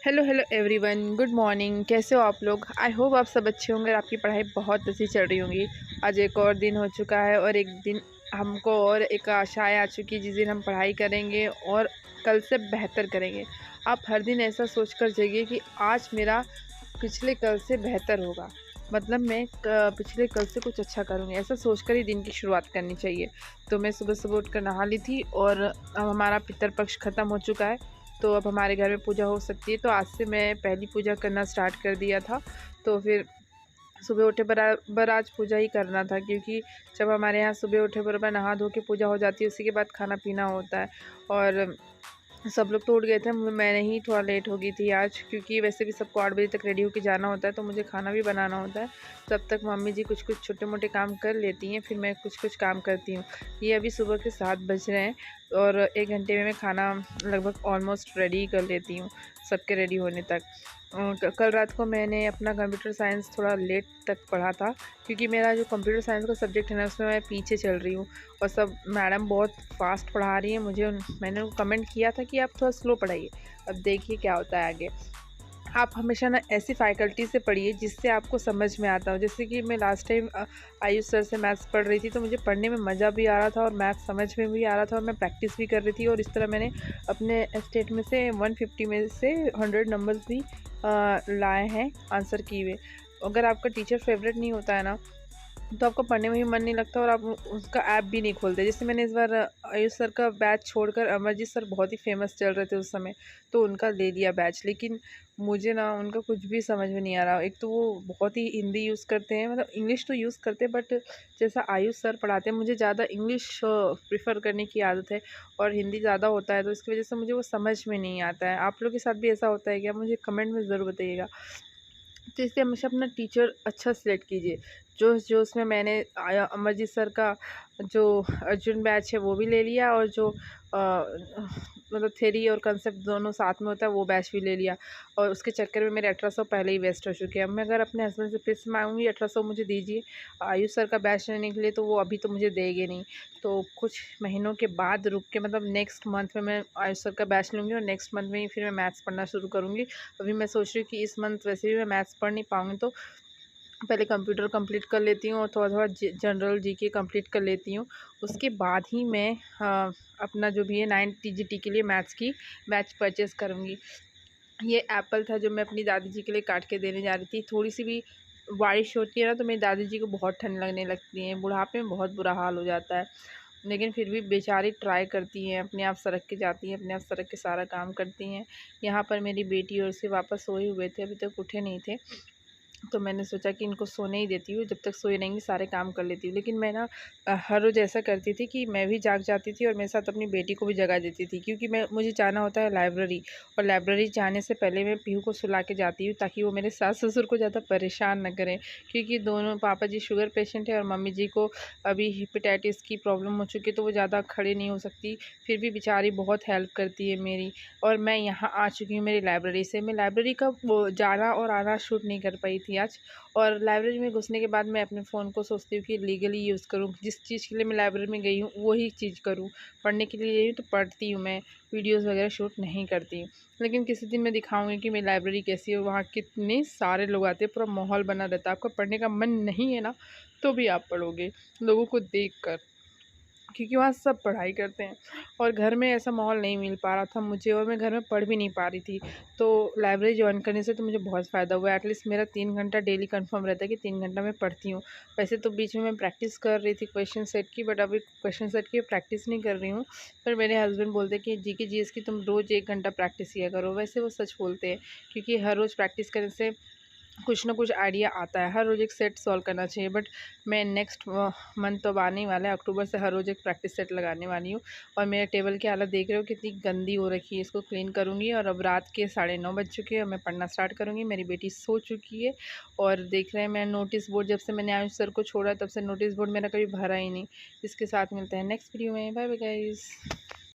Hello hello everyone, good morning. कैसे हो आप लोग? आई होप आप सब अच्छे होंगे और आपकी पढ़ाई बहुत अच्छी चल रही होंगी। आज एक और दिन हो चुका है और एक दिन हमको और एक आशाएं आ चुकी है जिस दिन हम पढ़ाई करेंगे और कल से बेहतर करेंगे। आप हर दिन ऐसा सोच कर जाइए कि आज मेरा पिछले कल से बेहतर होगा, मतलब मैं पिछले कल से कुछ अच्छा करूँगी। ऐसा सोचकर ही दिन की शुरुआत करनी चाहिए। तो मैं सुबह सुबह उठकर नहा ली थी और अब हमारा पितृपक्ष ख़त्म हो चुका है, तो अब हमारे घर में पूजा हो सकती है। तो आज से मैं पहली पूजा करना स्टार्ट कर दिया था। तो फिर सुबह उठे बराबर आज पूजा ही करना था, क्योंकि जब हमारे यहाँ सुबह उठे बराबर नहा धो के पूजा हो जाती है, उसी के बाद खाना पीना होता है। और सब लोग तो उठ गए थे, मैंने ही थोड़ा लेट हो गई थी आज, क्योंकि वैसे भी सबको 8 बजे तक रेडी होकर जाना होता है, तो मुझे खाना भी बनाना होता है। तब तक मम्मी जी कुछ कुछ छोटे मोटे काम कर लेती हैं, फिर मैं कुछ कुछ काम करती हूँ। ये अभी सुबह के 7 बज रहे हैं और 1 घंटे में मैं खाना लगभग ऑलमोस्ट रेडी कर लेती हूँ, सबके रेडी होने तक। कल रात को मैंने अपना कंप्यूटर साइंस थोड़ा लेट तक पढ़ा था, क्योंकि मेरा जो कंप्यूटर साइंस का सब्जेक्ट है ना, उसमें मैं पीछे चल रही हूँ और सब मैडम बहुत फास्ट पढ़ा रही हैं मुझे। मैंने उनको कमेंट किया था कि आप थोड़ा स्लो पढ़ाइए। अब देखिए क्या होता है आगे। आप हमेशा ना ऐसी फैकल्टी से पढ़िए जिससे आपको समझ में आता हो। जैसे कि मैं लास्ट टाइम आयुष सर से मैथ्स पढ़ रही थी, तो मुझे पढ़ने में मज़ा भी आ रहा था और मैथ्स समझ में भी आ रहा था और मैं प्रैक्टिस भी कर रही थी। और इस तरह मैंने अपने स्टेट में से 150 में से 100 नंबर्स भी लाए हैं आंसर किए हुए। अगर आपका टीचर फेवरेट नहीं होता है ना, तो आपको पढ़ने में भी मन नहीं लगता और आप उसका ऐप भी नहीं खोलते। जैसे मैंने इस बार आयुष सर का बैच छोड़कर अमरजीत सर बहुत ही फेमस चल रहे थे उस समय, तो उनका ले लिया बैच। लेकिन मुझे ना उनका कुछ भी समझ में नहीं आ रहा। एक तो वो बहुत ही हिंदी यूज़ करते हैं, मतलब इंग्लिश तो यूज़ करते हैं, बट जैसा आयुष सर पढ़ाते हैं मुझे ज़्यादा इंग्लिश प्रेफर करने की आदत है और हिंदी ज़्यादा होता है, तो इसकी वजह से मुझे वो समझ में नहीं आता है। आप लोग के साथ भी ऐसा होता है क्या? मुझे कमेंट में ज़रूर बताइएगा। तो इसलिए हमेशा अपना टीचर अच्छा सिलेक्ट कीजिए। जो जो उसमें मैंने अमरजीत सर का जो अर्जुन बैच है वो भी ले लिया, और जो मतलब थ्योरी और कंसेप्ट दोनों साथ में होता है वो बैच भी ले लिया। और उसके चक्कर में मेरे 1800 पहले ही वेस्ट हो चुके हैं। अब मैं अगर अपने हस्बैंड से फिर से मांगूंगी 1800 मुझे दीजिए आयुष सर का बैच लेने के लिए, तो वो अभी तो मुझे देंगे नहीं। तो कुछ महीनों के बाद रुक के, मतलब नेक्स्ट मंथ में मैं आयुष सर का बैच लूँगी और नेक्स्ट मंथ में ही फिर मैं मैथ्स पढ़ना शुरू करूँगी। अभी मैं सोच रही हूँ कि इस मंथ वैसे भी मैं मैथ्स पढ़ नहीं पाऊँगी, तो पहले कंप्यूटर कंप्लीट कर लेती हूँ और थोड़ा थोड़ा जनरल जीके कंप्लीट कर लेती हूँ। उसके बाद ही मैं अपना जो भी है 9 टीजीटी के लिए मैथ्स की बैच परचेज़ करूँगी। ये एप्पल था जो मैं अपनी दादी जी के लिए काट के देने जा रही थी। थोड़ी सी भी बारिश होती है ना, तो मेरी दादी जी को बहुत ठंड लगने लगती है। बुढ़ापे में बहुत बुरा हाल हो जाता है, लेकिन फिर भी बेचारी ट्राई करती हैं, अपने आप सड़क के जाती हैं, अपने आप सड़क के सारा काम करती हैं। यहाँ पर मेरी बेटी और उसके वापस सोए हुए थे, अभी तक उठे नहीं थे। तो मैंने सोचा कि इनको सोने ही देती हूँ, जब तक सोए रहेंगी सारे काम कर लेती हूँ। लेकिन मैं ना हर रोज़ ऐसा करती थी कि मैं भी जाग जाती थी और मेरे साथ अपनी बेटी को भी जगा देती थी, क्योंकि मुझे जाना होता है लाइब्रेरी। और लाइब्रेरी जाने से पहले मैं पीहू को सुला के जाती हूँ, ताकि वो मेरे सास ससुर को ज़्यादा परेशान न करें, क्योंकि दोनों पापा जी शुगर पेशेंट है और मम्मी जी को अभी हेपेटाइटिस की प्रॉब्लम हो चुकी है, तो वो ज़्यादा खड़े नहीं हो सकती। फिर भी बेचारी बहुत हेल्प करती है मेरी। और मैं यहाँ आ चुकी हूँ मेरी लाइब्रेरी से। मैं लाइब्रेरी का वो जाना और आना शूट नहीं कर पाई थी आज। और लाइब्रेरी में घुसने के बाद मैं अपने फ़ोन को सोचती हूँ कि लीगली यूज़ करूँ, जिस चीज़ के लिए मैं लाइब्रेरी में गई हूँ वही चीज़ करूँ। पढ़ने के लिए गई हूँ तो पढ़ती हूँ, मैं वीडियोज़ वगैरह शूट नहीं करती हूँ। लेकिन किसी दिन मैं दिखाऊंगी कि मेरी लाइब्रेरी कैसी है, वहाँ कितने सारे लोग आते हैं, पूरा माहौल बना रहता है। आपका पढ़ने का मन नहीं है ना, तो भी आप पढ़ोगे लोगों को देख कर, क्योंकि वहाँ सब पढ़ाई करते हैं। और घर में ऐसा माहौल नहीं मिल पा रहा था मुझे, और मैं घर में पढ़ भी नहीं पा रही थी। तो लाइब्रेरी ज्वाइन करने से तो मुझे बहुत फ़ायदा हुआ। एटलीस्ट मेरा 3 घंटा डेली कंफर्म रहता है कि 3 घंटा मैं पढ़ती हूँ। वैसे तो बीच में मैं प्रैक्टिस कर रही थी क्वेश्चन सेट की, बट अभी क्वेश्चन सेट की प्रैक्टिस नहीं कर रही हूँ। पर मेरे हस्बैंड बोलते हैं कि जीके जीएस की तुम रोज़ 1 घंटा प्रैक्टिस किया करो। वैसे वो सच बोलते हैं, क्योंकि हर रोज़ प्रैक्टिस करने से कुछ ना कुछ आइडिया आता है। हर रोज़ एक सेट सॉल्व करना चाहिए। बट मैं नेक्स्ट मंथ तो अब आने ही वाला है, अक्टूबर से हर रोज़ एक प्रैक्टिस सेट लगाने वाली हूँ। और मेरे टेबल की हालत देख रहे हो कितनी गंदी हो रखी है, इसको क्लीन करूँगी। और अब रात के 9:30 बज चुके हैं, मैं पढ़ना स्टार्ट करूँगी। मेरी बेटी सो चुकी है। और देख रहे हैं, मैं नोटिस बोर्ड जब से मैंने आयुष सर को छोड़ा तब से नोटिस बोर्ड मेरा कभी भरा ही नहीं। इसके साथ मिलते हैं नेक्स्ट वीडियो में। Bye bye guys.